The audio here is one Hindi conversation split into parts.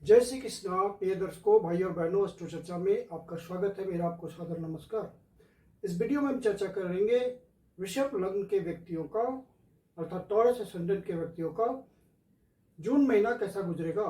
जय श्री कृष्णा। प्रिय दर्शकों, भाई और बहनों, अष्टो चर्चा में आपका स्वागत है। मेरा आपको सादर नमस्कार। इस वीडियो में हम चर्चा करेंगे वृषभ लग्न के व्यक्तियों का अर्थात टॉरस असेंडेंट के व्यक्तियों का जून महीना कैसा गुजरेगा।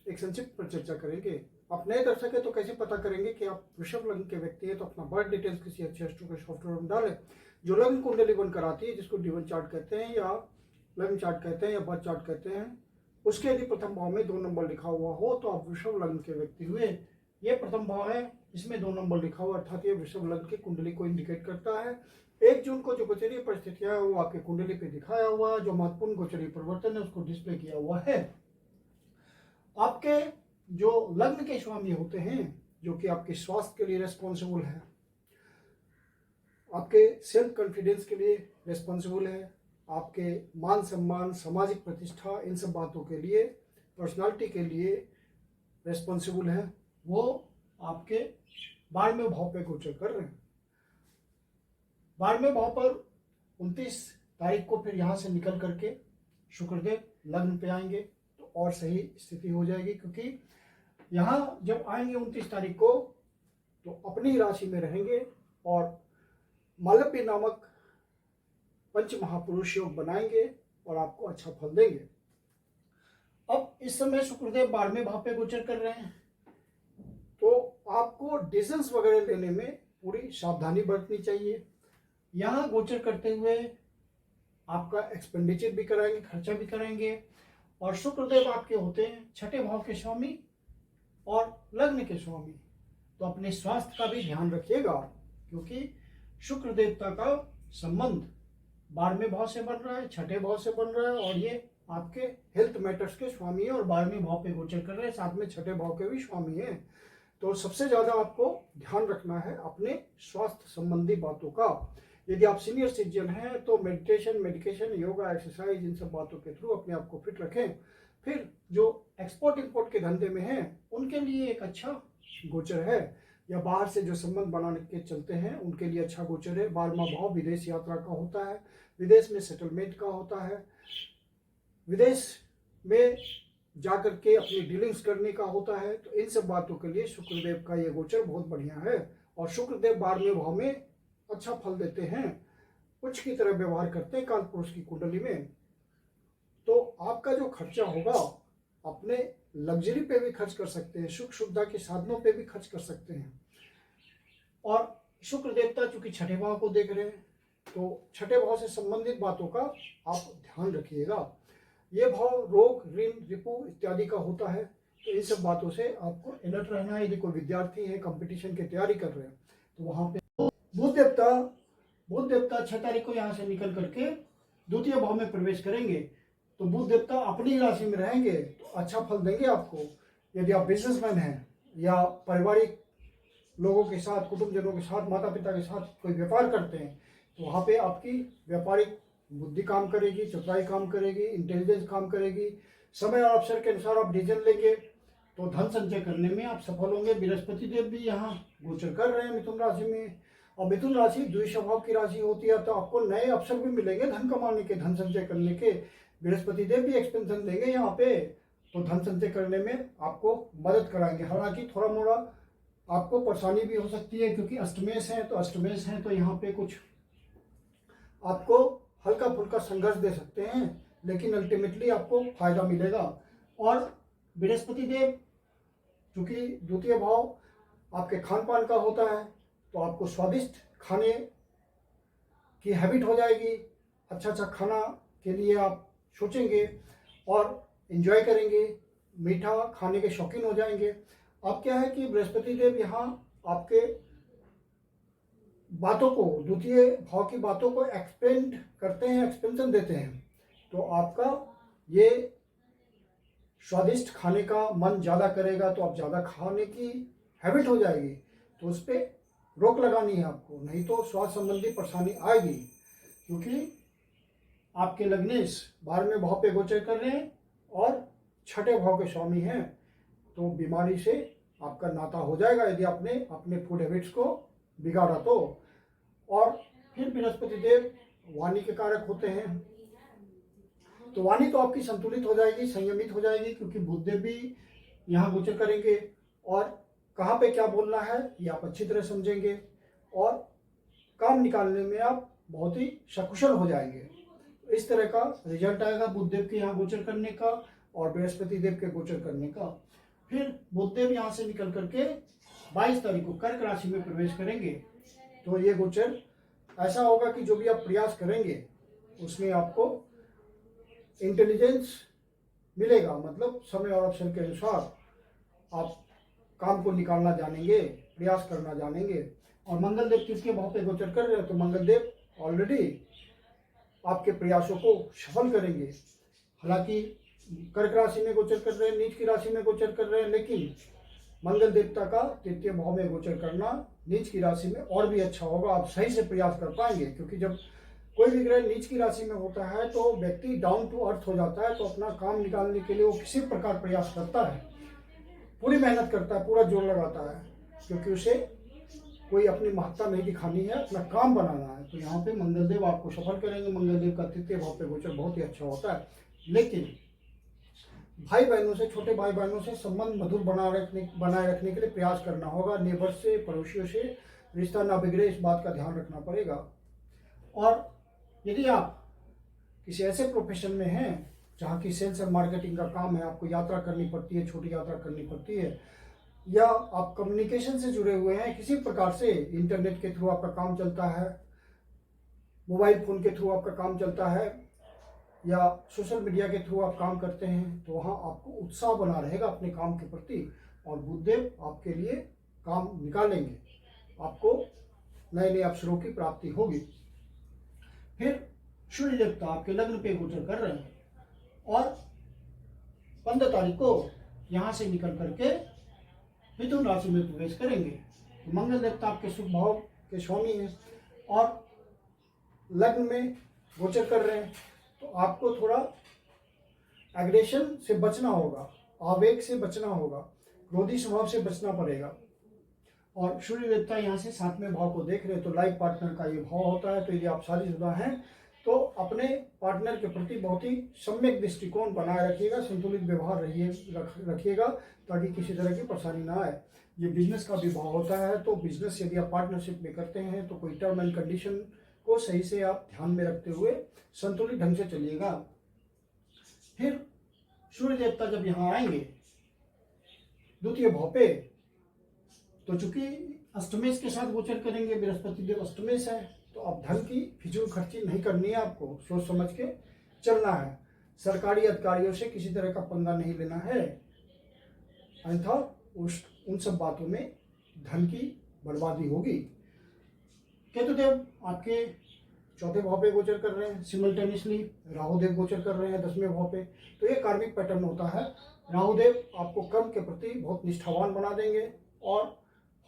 एक संक्षिप्त पर चर्चा करेंगे। आप नए दर्शक हैं तो कैसे पता करेंगे कि आप वृषभ लग्न के व्यक्ति हैं, तो अपना बर्थ डिटेल्स किसी अच्छे एस्ट्रो के सॉफ्टवेयर में डालें जो लग्न कुंडली बनकर आती है, जिसको डीवन चार्ट कहते हैं या लग्न चार्ट कहते हैं या बर्थ चार्ट कहते हैं। उसके यदि प्रथम भाव में 2 नंबर लिखा हुआ हो तो आप वृषभ लग्न के व्यक्ति हुए। ये प्रथम भाव है, इसमें 2 नंबर लिखा हुआ अर्थात ये वृषभ लग्न की कुंडली को इंडिकेट करता है। 1 जून को जो गोचरीय परिस्थितियां है वो आपके कुंडली पे दिखाया हुआ है। जो महत्वपूर्ण गोचरीय परिवर्तन है उसको डिस्प्ले किया हुआ है। आपके जो लग्न के स्वामी होते हैं, जो कि आपके स्वास्थ्य के लिए रेस्पॉन्सिबल है, आपके सेल्फ कॉन्फिडेंस के लिए रेस्पॉन्सिबल है, आपके मान सम्मान, सामाजिक प्रतिष्ठा, इन सब बातों के लिए, पर्सनालिटी के लिए रेस्पॉन्सिबल है, वो आपके 12वें भाव पे गोचर कर रहे हैं। 12वें भाव पर 29 तारीख को फिर यहाँ से निकल करके शुक्रदेव लग्न पे आएंगे तो और सही स्थिति हो जाएगी, क्योंकि यहाँ जब आएंगे 29 तारीख को तो अपनी ही राशि में रहेंगे और मालव्य नामक पंच महापुरुष योग बनाएंगे और आपको अच्छा फल देंगे। अब इस समय शुक्रदेव 12वें भाव पे गोचर कर रहे हैं तो आपको डिसीजंस वगैरह लेने में पूरी सावधानी बरतनी चाहिए। यहाँ गोचर करते हुए आपका एक्सपेंडिचर भी कराएंगे, खर्चा भी कराएंगे। और शुक्रदेव आपके होते हैं 6ठे भाव के स्वामी और लग्न के स्वामी, तो अपने स्वास्थ्य का भी ध्यान रखिएगा, क्योंकि शुक्र देवता का संबंध 12वें भाव से बन रहा है, 6ठे भाव से बन रहा है और ये आपके हेल्थ मैटर्स के स्वामी है और 12वें भाव पे गोचर कर रहे हैं, साथ में 6ठे भाव के भी स्वामी हैं। तो सबसे ज्यादा आपको ध्यान रखना है अपने स्वास्थ्य संबंधी बातों का। यदि आप सीनियर सिटीजन हैं तो मेडिटेशन, मेडिकेशन, योगा, एक्सरसाइज, इन सब बातों के थ्रू अपने आप को फिट रखें। फिर जो एक्सपोर्ट इंपोर्ट के धंधे में हैं उनके लिए एक अच्छा गोचर है, या बाहर से जो संबंध बनाने के चलते हैं उनके लिए अच्छा गोचर है। 12वां भाव विदेश यात्रा का होता है, विदेश में सेटलमेंट का होता है, विदेश में जाकर के अपनी डीलिंग्स करने का होता है। तो इन सब बातों के लिए शुक्रदेव का ये गोचर बहुत बढ़िया है। और शुक्रदेव 12वें भाव में अच्छा फल देते हैं, उच्च की तरह व्यवहार करते हैं काल पुरुष की कुंडली में। तो आपका जो खर्चा होगा अपने लग्जरी पे भी खर्च कर सकते हैं, सुख सुविधा के साधनों पे भी खर्च कर सकते हैं। और शुक्र देवता चूंकि 6ठे भाव को देख रहे हैं तो 6ठे भाव से संबंधित बातों का आप ध्यान रखिएगा। ये भाव रोग, ऋण, रिपु इत्यादि का होता है, तो इन सब बातों से आपको अलर्ट रहना है। यदि कोई विद्यार्थी है, कंपटीशन की तैयारी कर रहे हैं, तो वहां पे बुध देवता 6 तारीख को यहाँ से निकल करके द्वितीय भाव में प्रवेश करेंगे, तो बुध देवता अपनी राशि में रहेंगे तो अच्छा फल देंगे आपको। यदि आप बिजनेसमैन हैं या पारिवारिक लोगों के साथ, कुटुंबजनों के साथ, माता पिता के साथ कोई व्यापार करते हैं, तो वहाँ पे आपकी व्यापारिक बुद्धि काम करेगी, चतुराई काम करेगी, इंटेलिजेंस काम करेगी। समय और अवसर के अनुसार आप डिसीजन लेंगे तो धन संचय करने में आप सफल होंगे। बृहस्पति देव भी यहाँ गोचर कर रहे हैं मिथुन राशि में, और मिथुन राशि द्विस्वभाव की राशि होती है, तो आपको नए अवसर भी मिलेंगे धन कमाने के, धन संचय करने के। बृहस्पति देव भी एक्सपेंशन देंगे यहाँ पे, तो धन संचय करने में आपको मदद कराएंगे। हालांकि थोड़ा मोड़ा आपको परेशानी भी हो सकती है, क्योंकि अष्टमेश है, तो अष्टमेश है तो यहाँ पे कुछ आपको हल्का फुल्का संघर्ष दे सकते हैं, लेकिन अल्टीमेटली आपको फायदा मिलेगा। और बृहस्पति देव चूंकि द्वितीय भाव आपके खान पान का होता है, तो आपको स्वादिष्ट खाने की हैबिट हो जाएगी। अच्छा अच्छा खाना के लिए आप सोचेंगे और एंजॉय करेंगे, मीठा खाने के शौकीन हो जाएंगे। अब क्या है कि बृहस्पति देव यहाँ आपके बातों को, द्वितीय भाव की बातों को एक्सपेंड करते हैं, एक्सपेंशन देते हैं, तो आपका ये स्वादिष्ट खाने का मन ज़्यादा करेगा, तो आप ज़्यादा खाने की हैबिट हो जाएगी। तो उस पर रोक लगानी है आपको, नहीं तो स्वास्थ्य संबंधी परेशानी आएगी, क्योंकि आपके लग्नेश 12वें भाव पे गोचर कर रहे हैं और 6ठे भाव के स्वामी हैं, तो बीमारी से आपका नाता हो जाएगा यदि आपने अपने फूड हैबिट्स को बिगाड़ा तो। और फिर बृहस्पति देव वाणी के कारक होते हैं, तो वाणी तो आपकी संतुलित हो जाएगी, संयमित हो जाएगी, क्योंकि बुधदेव भी यहाँ गोचर करेंगे और कहाँ पे क्या बोलना है ये आप अच्छी तरह समझेंगे और काम निकालने में आप बहुत ही सकुशल हो जाएंगे। इस तरह का रिजल्ट आएगा बुधदेव के यहाँ गोचर करने का और बृहस्पति देव के गोचर करने का। फिर बुधदेव यहाँ से निकल करके 22 तारीख को कर्क राशि में प्रवेश करेंगे। तो ये गोचर ऐसा होगा कि जो भी आप प्रयास करेंगे उसमें आपको इंटेलिजेंस मिलेगा, मतलब समय और अवसर के अनुसार आप काम को निकालना जानेंगे, प्रयास करना जानेंगे। और मंगल देव किसके भाव पे गोचर कर रहे हैं, तो मंगल देव ऑलरेडी आपके प्रयासों को सफल करेंगे। हालांकि कर्क राशि में गोचर कर रहे हैं, नीच की राशि में गोचर कर रहे हैं, लेकिन मंगल देवता का तृतीय भाव में गोचर करना नीच की राशि में और भी अच्छा होगा। आप सही से प्रयास कर पाएंगे, क्योंकि जब कोई भी ग्रह नीच की राशि में होता है तो व्यक्ति डाउन टू अर्थ हो जाता है। तो अपना काम निकालने के लिए वो किसी प्रकार प्रयास करता है, पूरी मेहनत करता है, पूरा जोर लगाता है, क्योंकि उसे कोई अपनी महत्ता नहीं दिखानी है, अपना काम बनाना है। तो यहाँ पे मंगलदेव आपको सफल करेंगे। मंगलदेव का तृतीय भाव पे गोचर बहुत ही अच्छा होता है। लेकिन भाई बहनों से, छोटे भाई बहनों से संबंध मधुर बनाए रखने के लिए प्रयास करना होगा। नेबर से, पड़ोसियों से रिश्ता ना बिगड़े, इस बात का ध्यान रखना पड़ेगा। और यदि आप किसी ऐसे प्रोफेशन में हैं जहाँ की सेल्स और मार्केटिंग का काम है, आपको यात्रा करनी पड़ती है, छोटी यात्रा करनी पड़ती है, या आप कम्युनिकेशन से जुड़े हुए हैं, किसी प्रकार से इंटरनेट के थ्रू आपका काम चलता है, मोबाइल फ़ोन के थ्रू आपका काम चलता है, या सोशल मीडिया के थ्रू आप काम करते हैं, तो वहाँ आपको उत्साह बना रहेगा अपने काम के प्रति और बुधदेव आपके लिए काम निकालेंगे, आपको नए नए अवसरों की प्राप्ति होगी। फिर सूर्य देवता आपके लग्न पे गोचर कर रहे हैं और 15 तारीख को यहाँ से निकल करके मिथुन राशि में प्रवेश करेंगे। तो मंगल देवता आपके शुभ भाव के स्वामी हैं और लग्न में गोचर कर रहे हैं। तो आपको थोड़ा एग्रेशन से बचना होगा, आवेग से बचना होगा, क्रोधी स्वभाव से बचना पड़ेगा। और सूर्य देवता यहाँ से 7वें भाव को देख रहे हैं, तो लाइफ पार्टनर का ये भाव होता है। तो यदि आप शादीशुदा हैं तो अपने पार्टनर के प्रति बहुत ही सम्यक दृष्टिकोण बनाए रखिएगा, संतुलित व्यवहार रखिएगा, ताकि किसी तरह की परेशानी ना आए। ये बिजनेस का भी भाव होता है, तो बिजनेस यदि आप पार्टनरशिप में करते हैं तो कोई टर्म एंड कंडीशन को सही से आप ध्यान में रखते हुए संतुलित ढंग से चलिएगा। फिर सूर्य देवता जब यहाँ आएंगे द्वितीय भाव पे, तो चूंकि अष्टमेश के साथ गोचर करेंगे, बृहस्पति देव अष्टमेश है, तो अब धन की फिजूल खर्ची नहीं करनी है, आपको सोच समझ के चलना है। सरकारी अधिकारियों से किसी तरह का पंगा नहीं लेना है, अन्यथा उन सब बातों में धन की बर्बादी होगी। केतुदेव आपके चौथे भाव पे गोचर कर रहे हैं, सिमल्टेनियसली राहुदेव गोचर कर रहे हैं 10वें भाव पे। तो ये कार्मिक पैटर्न होता है। राहुदेव आपको कर्म के प्रति बहुत निष्ठावान बना देंगे और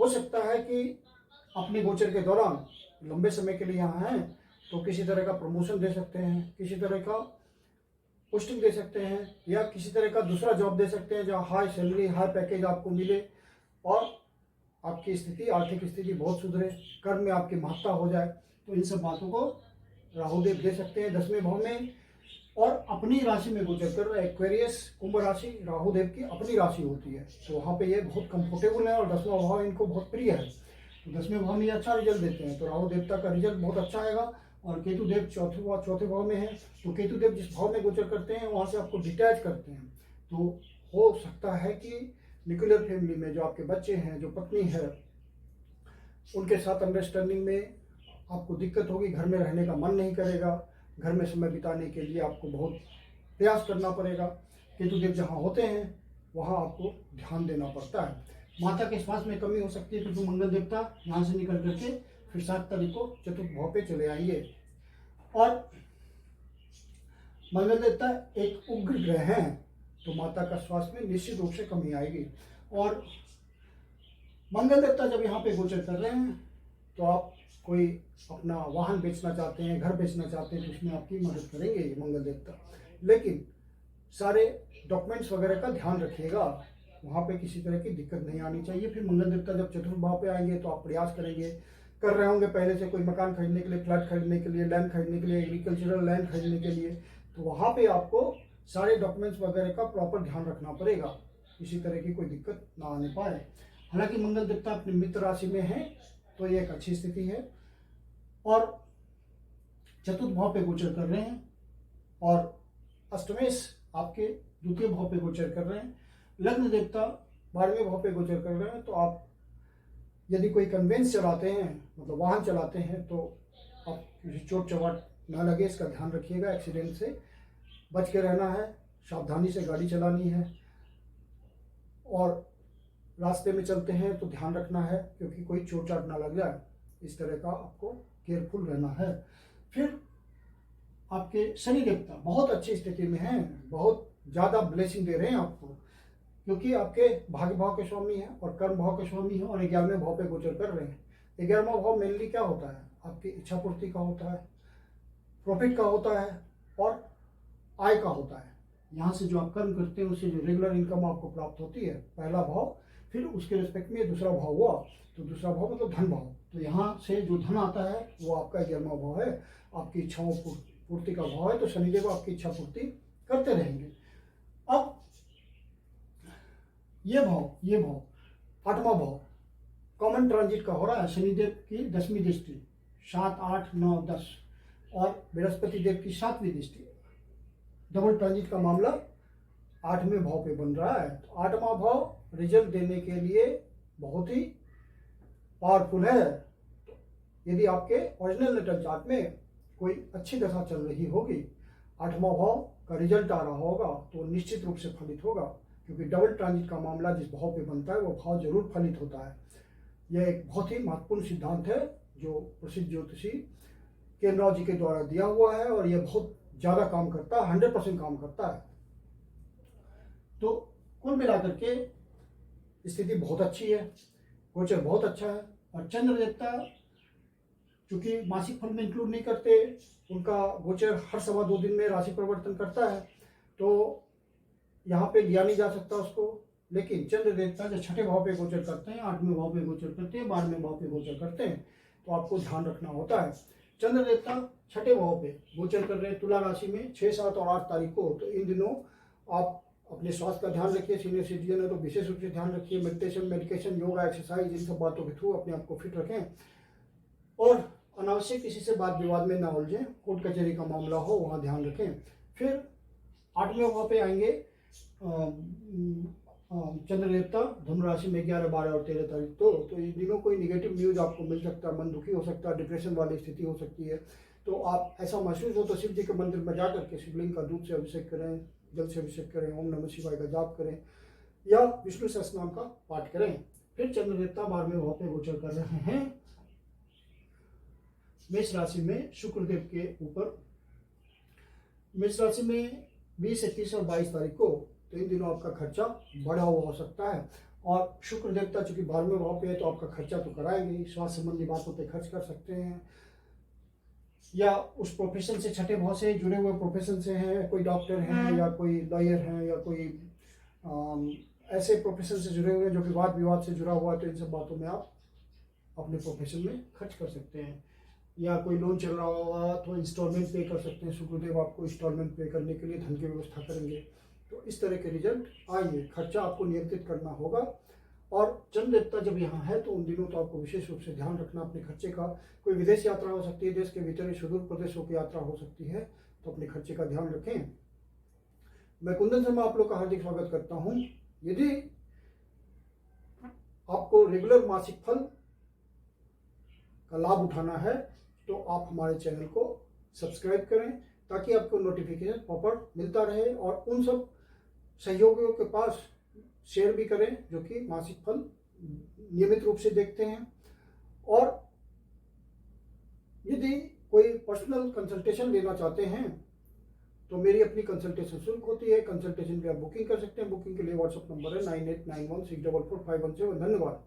हो सकता है कि अपने गोचर के दौरान लंबे समय के लिए यहाँ हैं तो किसी तरह का प्रमोशन दे सकते हैं, किसी तरह का पोस्टिंग दे सकते हैं, या किसी तरह का दूसरा जॉब दे सकते हैं जहाँ हाई सैलरी, हाई पैकेज आपको मिले और आपकी स्थिति, आर्थिक स्थिति बहुत सुधरे, कर्म में आपकी महत्ता हो जाए। तो इन सब बातों को राहुदेव दे सकते हैं 10वें भाव में। और अपनी राशि में गोचर कर रहे हैं, एक्वेरियस कुंभ राशि राहुदेव की अपनी राशि होती है, तो वहाँ पे ये बहुत कंफर्टेबल है और 10वां भाव इनको बहुत प्रिय है। तो 10वें भाव में ये अच्छा रिजल्ट देते हैं, तो राहु देवता का रिजल्ट बहुत अच्छा आएगा। और केतु देव चौथे भाव में है, तो केतु देव जिस भाव में गोचर करते हैं वहाँ से आपको डिटैच करते हैं। तो हो सकता है कि न्यूक्लियर फैमिली में जो आपके बच्चे हैं, जो पत्नी है, उनके साथ अंडरस्टैंडिंग में आपको दिक्कत होगी, घर में रहने का मन नहीं करेगा, घर में समय बिताने के लिए आपको बहुत प्रयास करना पड़ेगा। केतुदेव जहाँ होते हैं वहाँ आपको ध्यान देना पड़ता है। माता के स्वास्थ्य में कमी हो सकती है, क्योंकि मंगल देवता यहाँ से निकल करके फिर 7 तारीख को चतुर्थ भाव पे चले आएंगे। और मंगल देवता एक उग्र ग्रह हैं, तो माता का स्वास्थ्य में निश्चित रूप से कमी आएगी। और मंगल देवता जब यहाँ पे गोचर कर रहे हैं तो आप कोई अपना वाहन बेचना चाहते हैं, घर बेचना चाहते हैं, तो उसमें आपकी मदद करेंगे ये मंगल देवता। लेकिन सारे डॉक्यूमेंट्स वगैरह का ध्यान रखिएगा, वहाँ पे किसी तरह की दिक्कत नहीं आनी चाहिए। फिर मंगल देवता जब चतुर्थ भाव पे आएंगे तो आप प्रयास करेंगे, कर रहे होंगे पहले से कोई मकान खरीदने के लिए, फ्लैट खरीदने के लिए, लैंड खरीदने के लिए, एग्रीकल्चरल लैंड खरीदने के लिए, तो वहाँ पे आपको सारे डॉक्यूमेंट्स वगैरह का प्रॉपर ध्यान रखना पड़ेगा। किसी तरह की कोई दिक्कत ना आने पाए। हालांकि मंगल देवता अपने मित्र राशि में है तो ये एक अच्छी स्थिति है और चतुर्थ भाव पे गोचर कर रहे हैं और अष्टमेश आपके द्वितीय भाव पे गोचर कर रहे हैं। लग्न देवता 12वें भाव पे गोचर कर रहे हैं। तो आप यदि कोई कन्वेंस चलाते हैं, मतलब वाहन चलाते हैं, तो आप किसी चोट चवाट ना लगे इसका ध्यान रखिएगा। एक्सीडेंट से बच के रहना है, सावधानी से गाड़ी चलानी है और रास्ते में चलते हैं तो ध्यान रखना है क्योंकि कोई चोट चाट ना लग जाए, इस तरह का आपको केयरफुल रहना है। फिर आपके शनि देवता बहुत अच्छी स्थिति में हैं, बहुत ज़्यादा ब्लेसिंग दे रहे हैं आपको, क्योंकि आपके भाग्य भाव के स्वामी हैं और कर्म भाव के स्वामी हैं और 11वें भाव पे गोचर कर रहे हैं। 11वां भाव मेनली क्या होता है? आपकी इच्छा पूर्ति का होता है, प्रॉफिट का होता है और आय का होता है। यहाँ से जो आप कर्म करते हैं उससे जो रेगुलर इनकम आपको प्राप्त होती है, पहला भाव। फिर उसके रिस्पेक्ट में दूसरा भाव हुआ, तो दूसरा भाव मतलब धन भाव। तो यहाँ से जो धन आता है वो आपका 11वां भाव है, आपकी इच्छाओं पूर्ति का भाव है। तो शनिदेव आपकी इच्छा पूर्ति करते रहेंगे। अब ये भाव 8वां भाव कॉमन ट्रांजिट का हो रहा है। शनिदेव की 10वीं दृष्टि 7, 8, 9, 10 और बृहस्पति देव की 7वीं दृष्टि, डबल ट्रांजिट का मामला 8वें भाव पे बन रहा है। तो 8वां भाव रिजल्ट देने के लिए बहुत ही पावरफुल है। तो यदि आपके ओरिजिनल नेटल चार्ट में कोई अच्छी दशा चल रही होगी, 8वां भाव का रिजल्ट आ रहा होगा तो निश्चित रूप से फलित होगा, क्योंकि डबल ट्रांजिट का मामला जिस भाव पे बनता है वो भाव जरूर फलित होता है। यह एक बहुत ही महत्वपूर्ण सिद्धांत है जो प्रसिद्ध ज्योतिषी केनराव जी के द्वारा दिया हुआ है और यह बहुत ज़्यादा काम करता है, 100% काम करता है। तो कुल मिलाकर के स्थिति बहुत अच्छी है, गोचर बहुत अच्छा है। और चंद्र देवता चूंकि मासिक फल में इंक्लूड नहीं करते, उनका गोचर हर 2.25 दिन में राशि परिवर्तन करता है, तो यहाँ पे लिया नहीं जा सकता उसको। लेकिन चंद्र देवता जो 6ठे भाव पे गोचर करते हैं, 8वें भाव पे गोचर करते हैं, 12वें भाव पे गोचर करते हैं, तो आपको ध्यान रखना होता है। चंद्र देवता 6ठे भाव पे गोचर कर रहे हैं तुला राशि में 6, 7 और 8 तारीख को। तो इन दिनों आप अपने स्वास्थ्य का ध्यान रखिए। सीनियर सिटीजन है तो विशेष रूप से ध्यान रखिए। मेडिटेशन, योगा, एक्सरसाइज, इन सब बातों के थ्रू अपने आप को फिट रखें और अनावश्यक किसी से बात विवाद में ना उलझें। कोर्ट कचहरी का मामला हो वहाँ ध्यान रखें। फिर 8वें भाव पे आएंगे चंद्र देवता धनु राशि में 11, 12 और 13 तारीख को। तो इन दिनों कोई निगेटिव न्यूज आपको मिल सकता है, मन दुखी हो सकता है, डिप्रेशन वाली स्थिति हो सकती है। तो आप ऐसा महसूस हो तो शिव जी के मंदिर में जाकर के शिवलिंग का दूध से अभिषेक करें, जल से अभिषेक करें, ओम नमः शिवाय का जाप करें या विष्णु सहस्त्रनाम का पाठ करें। फिर चंद्र देवता 12वें भाव पे गोचर कर रहे हैं मेष राशि में शुक्रदेव के ऊपर। मेष राशि में 20, 21 और 22 तारीख को। तो इन दिनों आपका खर्चा बढ़ा हुआ हो सकता है और शुक्र देवता चूंकि 12वें भाव पे है तो आपका खर्चा तो कराएंगे। स्वास्थ्य संबंधी बातों पे खर्च कर सकते हैं या उस प्रोफेशन से 6ठे भाव से जुड़े हुए प्रोफेशन से हैं, कोई डॉक्टर हैं या कोई लॉयर हैं या कोई ऐसे प्रोफेशन से जुड़े हुए हैं जो कि वाद विवाद से जुड़ा हुआ है, तो इन सब बातों में आप अपने प्रोफेशन में खर्च कर सकते हैं। या कोई लोन चल रहा होगा तो इंस्टॉलमेंट पे कर सकते हैं। शुक्रदेव आपको इंस्टॉलमेंट पे करने के लिए धन की व्यवस्था करेंगे। तो इस तरह के रिजल्ट आएंगे। खर्चा आपको नियंत्रित करना होगा। और चंद्र देवता जब यहाँ है तो उन दिनों तो आपको विशेष रूप से ध्यान रखना अपने खर्चे का। कोई विदेश यात्रा हो सकती है, देश के भीतर सुदूर प्रदेशों की यात्रा हो सकती है, तो अपने खर्चे का ध्यान रखें। मैं कुंदन शर्मा आप लोग का हार्दिक स्वागत करता हूँ। यदि आपको रेगुलर मासिक फल का लाभ उठाना है तो आप हमारे चैनल को सब्सक्राइब करें ताकि आपको नोटिफिकेशन प्रॉपर मिलता रहे और उन सब सहयोगियों के पास शेयर भी करें जो कि मासिक फल नियमित रूप से देखते हैं। और यदि कोई पर्सनल कंसल्टेशन लेना चाहते हैं तो मेरी अपनी कंसल्टेशन शुल्क होती है। कंसल्टेशन की आप बुकिंग कर सकते हैं। बुकिंग के लिए व्हाट्सएप नंबर है 9891644517। धन्यवाद।